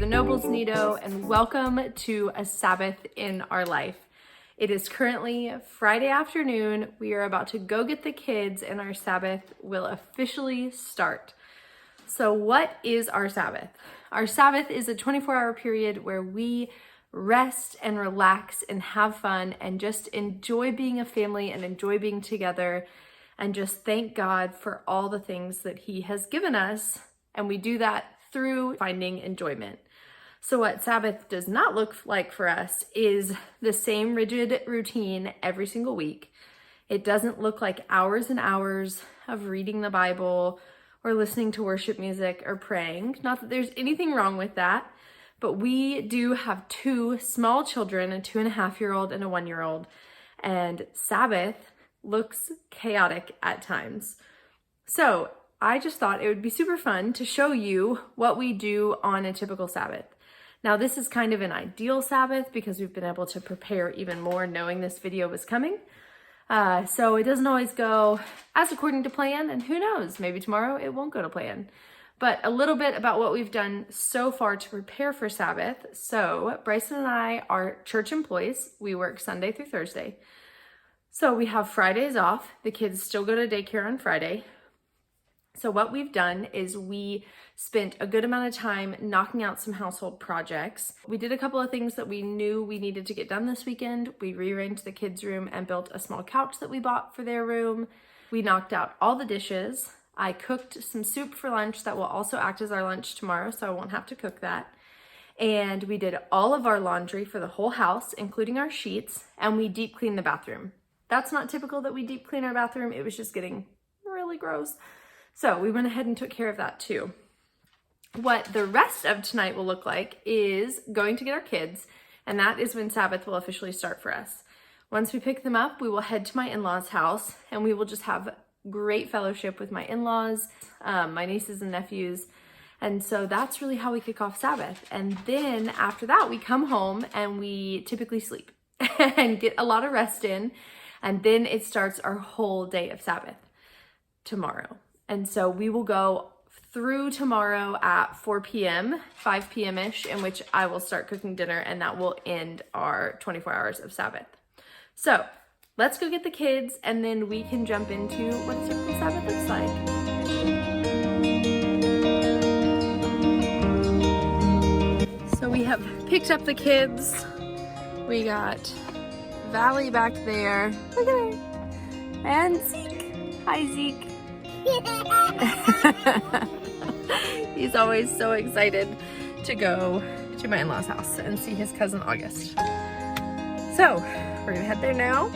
the Nobles Nido, and welcome to a Sabbath in Our Life. It is currently Friday afternoon. We are about to go get the kids and our Sabbath will officially start. So what is our Sabbath? Our Sabbath is a 24-hour period where we rest and relax and have fun and just enjoy being a family and enjoy being together and just thank God for all the things that He has given us. And we do that through finding enjoyment. So what Sabbath does not look like for us is the same rigid routine every single week. It doesn't look like hours and hours of reading the Bible or listening to worship music or praying. Not that there's anything wrong with that, but we do have two small children, a 2.5-year-old and a 1-year-old, and Sabbath looks chaotic at times. So I just thought it would be super fun to show you what we do on a typical Sabbath. Now, this is kind of an ideal Sabbath because we've been able to prepare even more knowing this video was coming. So it doesn't always go as according to plan, and who knows, maybe tomorrow it won't go to plan. But a little bit about what we've done so far to prepare for Sabbath. So Bryson and I are church employees. We work Sunday through Thursday. So we have Fridays off. The kids still go to daycare on Friday. So what we've done is we spent a good amount of time knocking out some household projects. We did a couple of things that we knew we needed to get done this weekend. We rearranged the kids' room and built a small couch that we bought for their room. We knocked out all the dishes. I cooked some soup for lunch that will also act as our lunch tomorrow, so I won't have to cook that. And we did all of our laundry for the whole house, including our sheets, and we deep cleaned the bathroom. That's not typical that we deep clean our bathroom. It was just getting really gross. So we went ahead and took care of that too. What the rest of tonight will look like is going to get our kids, and that is when Sabbath will officially start for us. Once we pick them up, we will head to my in-laws' house, and we will just have great fellowship with my in-laws, my nieces and nephews. And so that's really how we kick off Sabbath. And then after that, we come home and we typically sleep and get a lot of rest in. And then it starts our whole day of Sabbath tomorrow. And so we will go through tomorrow at 4 p.m., 5 p.m.-ish, in which I will start cooking dinner, and that will end our 24 hours of Sabbath. So let's go get the kids, and then we can jump into what a typical Sabbath looks like. So we have picked up the kids. We got Valley back there. Look at her. And Zeke. Hi, Zeke. He's always so excited to go to my in-laws' house and see his cousin August. So we're gonna head there now,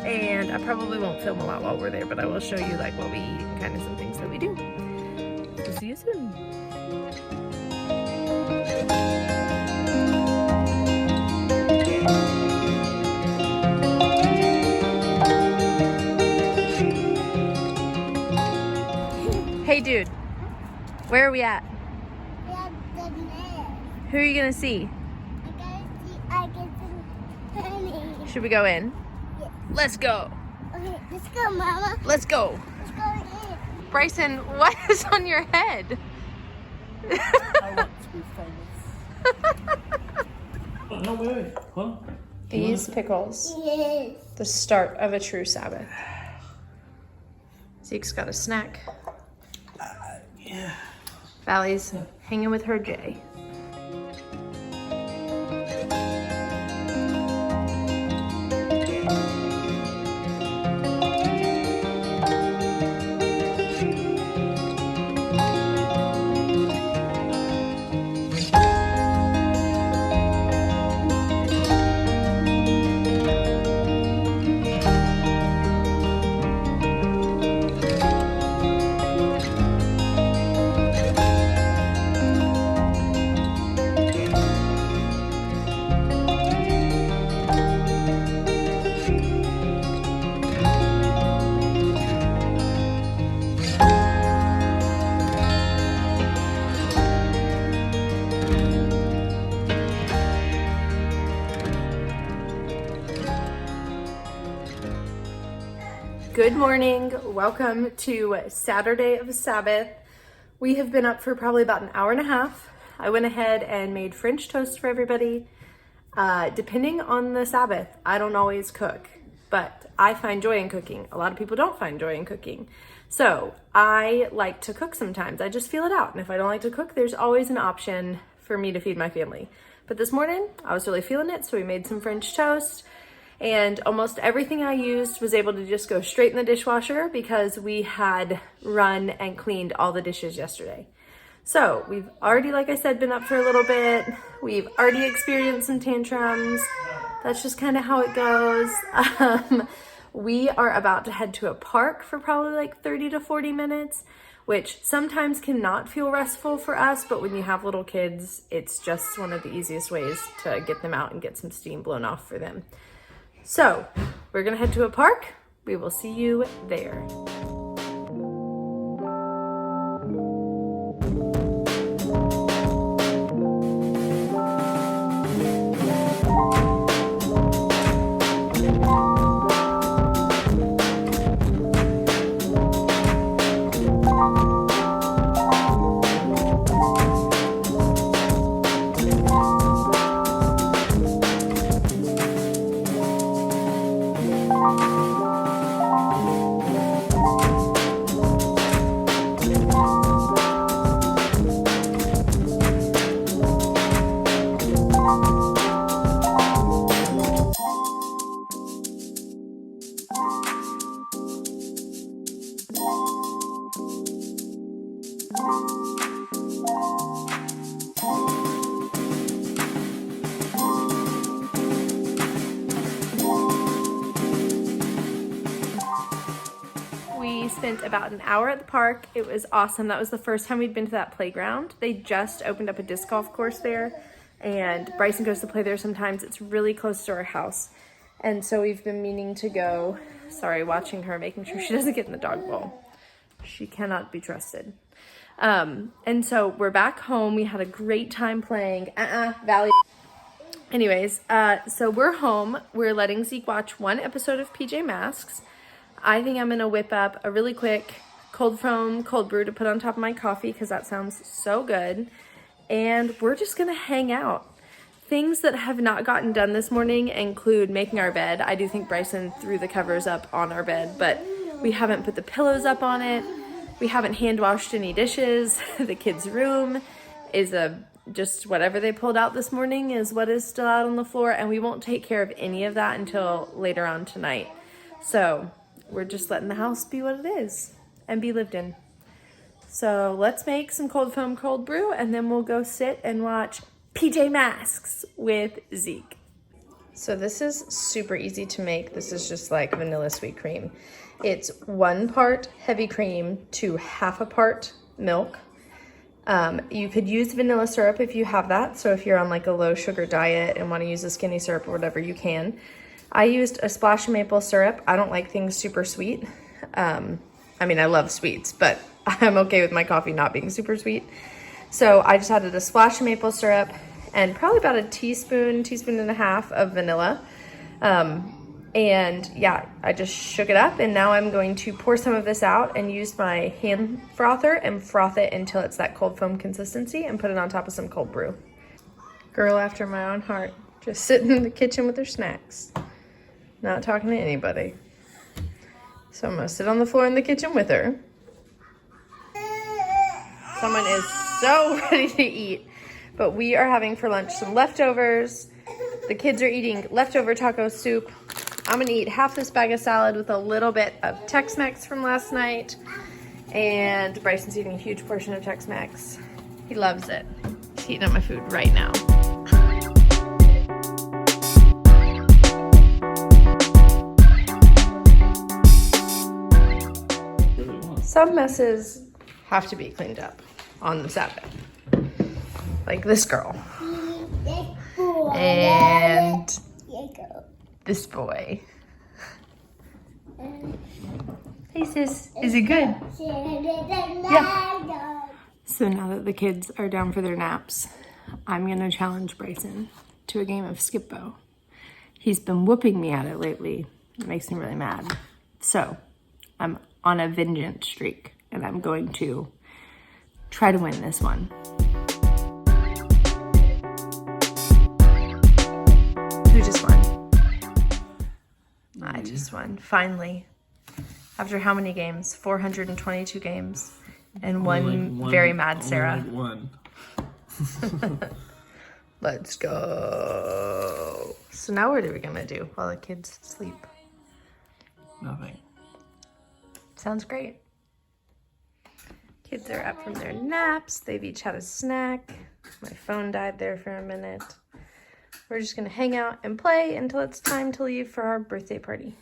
and I probably won't film a lot while we're there, but I will show you like what we eat and kind of some things that we do. So see you soon. Hey dude, where are we at? We're at the net. Who are you gonna see? I get some honey. Should we go in? Yes. Let's go. Okay, let's go, Mama. Let's go. Let's go in. Bryson, what is on your head? I want to be famous. Oh, no way, huh? These pickles, Yes. the start of a true Sabbath. Zeke's got a snack. Yeah. Valley's hanging with her Jay. Good morning. Welcome to Saturday of Sabbath. We have been up for probably about an hour and a half. I went ahead and made French toast for everybody. Depending on the Sabbath, I don't always cook, but I find joy in cooking. A lot of people don't find joy in cooking. So I like to cook sometimes. I just feel it out. And if I don't like to cook, there's always an option for me to feed my family. But this morning, I was really feeling it, so we made some French toast. And almost everything I used was able to just go straight in the dishwasher because we had run and cleaned all the dishes yesterday. So we've already, like I said, been up for a little bit. We've already experienced some tantrums. That's just kind of how it goes. We are about to head to a park for probably like 30 to 40 minutes, which sometimes cannot feel restful for us, but when you have little kids, it's just one of the easiest ways to get them out and get some steam blown off for them. So we're gonna head to a park. We will see you there. We spent about an hour at the park. It was awesome. That was the first time we'd been to that playground. They just opened up a disc golf course there, and Bryson goes to play there sometimes. It's really close to our house. And so we've been meaning to go. Sorry, watching her, making sure she doesn't get in the dog bowl. She cannot be trusted. And so we're back home. We had a great time playing. Valley. Anyways, so we're home. We're letting Zeke watch one episode of PJ Masks. I think I'm gonna whip up a really quick cold foam cold brew to put on top of my coffee because that sounds so good. And we're just gonna hang out. Things that have not gotten done this morning include making our bed. I do think Bryson threw the covers up on our bed, but we haven't put the pillows up on it. We haven't hand washed any dishes. The kids' room is just whatever they pulled out this morning is what is still out on the floor, and we won't take care of any of that until later on tonight. So we're just letting the house be what it is and be lived in. So let's make some cold foam cold brew, and then we'll go sit and watch PJ Masks with Zeke. So this is super easy to make. This is just like vanilla sweet cream. It's 1 part heavy cream to 1/2 part milk. You could use vanilla syrup if you have that. So if you're on like a low sugar diet and want to use a skinny syrup or whatever, you can. I used a splash of maple syrup. I don't like things super sweet. I mean, I love sweets, but I'm okay with my coffee not being super sweet. So I just added a splash of maple syrup and probably about a teaspoon and a half of vanilla. And yeah, I just shook it up, and now I'm going to pour some of this out and use my hand frother and froth it until it's that cold foam consistency and put it on top of some cold brew. Girl after my own heart, just sitting in the kitchen with her snacks, not talking to anybody. So I'm gonna sit on the floor in the kitchen with her. Someone is so ready to eat, but we are having for lunch some leftovers. The kids are eating leftover taco soup. I'm gonna eat half this bag of salad with a little bit of Tex-Mex from last night. And Bryson's eating a huge portion of Tex-Mex. He loves it. He's eating up my food right now. Some messes have to be cleaned up on the Sabbath. Like this girl. And this boy. Hey sis, is it good? Yeah. So now that the kids are down for their naps, I'm gonna challenge Bryson to a game of skip-bo. He's been whooping me at it lately. It makes me really mad. So I'm on a vengeance streak, and I'm going to try to win this one. just won, finally. After how many games? 422 games. And one very mad Sarah. One. Let's go. So now what are we gonna do while the kids sleep? Nothing. Sounds great. Kids are up from their naps. They've each had a snack. My phone died there for a minute. We're just gonna hang out and play until it's time to leave for our birthday party.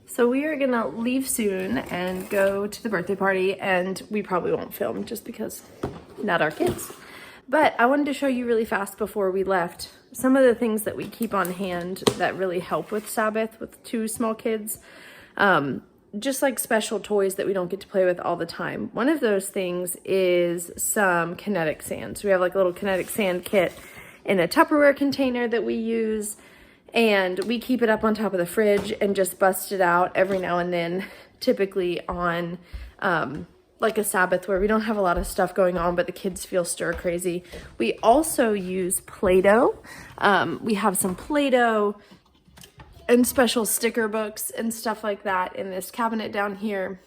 So we are gonna leave soon and go to the birthday party, and we probably won't film just because not our kids. But I wanted to show you really fast before we left some of the things that we keep on hand that really help with Sabbath with 2 small kids. Just like special toys that we don't get to play with all the time. One of those things is some kinetic sand. So we have like a little kinetic sand kit in a Tupperware container that we use, and we keep it up on top of the fridge and just bust it out every now and then, typically on like a Sabbath where we don't have a lot of stuff going on, but the kids feel stir crazy. We also use Play-Doh. We have some Play-Doh and special sticker books and stuff like that in this cabinet down here,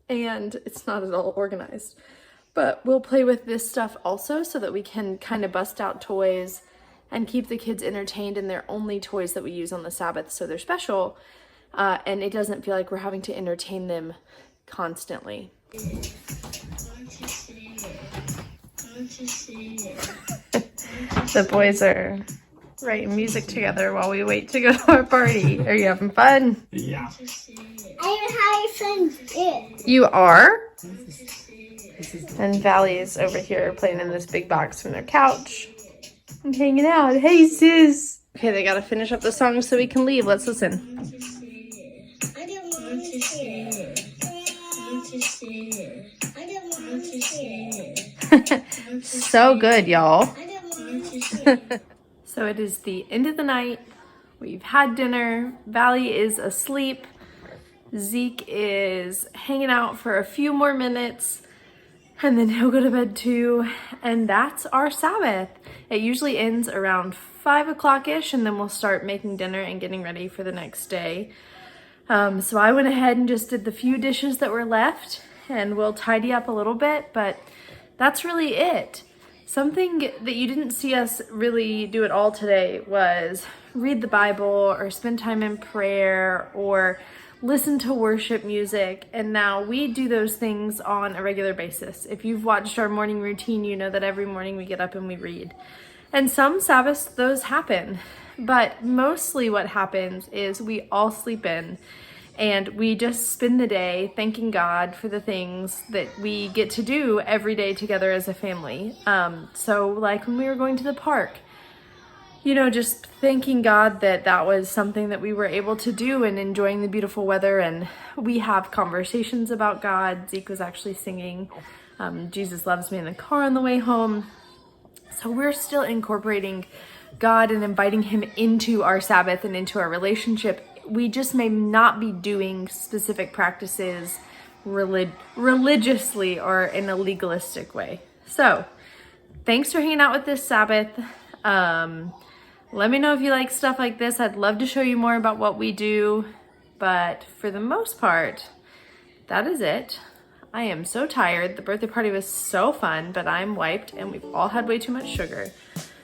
and it's not at all organized. But we'll play with this stuff also so that we can kind of bust out toys and keep the kids entertained, and they're only toys that we use on the Sabbath, so they're special, and it doesn't feel like we're having to entertain them constantly. The boys are writing music together while we wait to go to our party. Are you having fun? Yeah. I'm having fun too. You are? And Valley is over here playing in this big box from their couch. I'm hanging out. Hey, sis. Okay, they gotta finish up the song so we can leave. Let's listen. I don't want to say it. So good, y'all. I don't want to say it. So it is the end of the night. We've had dinner. Valley is asleep. Zeke is hanging out for a few more minutes, and then he'll go to bed too. And that's our Sabbath. It usually ends around 5 o'clock-ish, and then we'll start making dinner and getting ready for the next day. So I went ahead and just did the few dishes that were left, and we'll tidy up a little bit, but that's really it. Something that you didn't see us really do at all today was read the Bible or spend time in prayer or listen to worship music. And now we do those things on a regular basis. If you've watched our morning routine, you know that every morning we get up and we read. And some Sabbaths, those happen. But mostly what happens is we all sleep in. And we just spend the day thanking God for the things that we get to do every day together as a family. So like when we were going to the park, you know, just thanking God that that was something that we were able to do and enjoying the beautiful weather. And we have conversations about God. Zeke was actually singing Jesus Loves Me in the car on the way home. So we're still incorporating God and inviting him into our Sabbath and into our relationship. We just may not be doing specific practices religiously or in a legalistic way. So thanks for hanging out with this Sabbath. Let me know if you like stuff like this. I'd love to show you more about what we do, but for the most part, that is it. I am so tired. The birthday party was so fun, but I'm wiped and we've all had way too much sugar.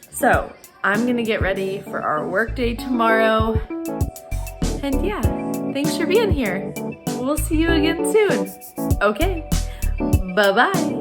So I'm gonna get ready for our work day tomorrow. And yeah, thanks for being here. We'll see you again soon. Okay, bye-bye.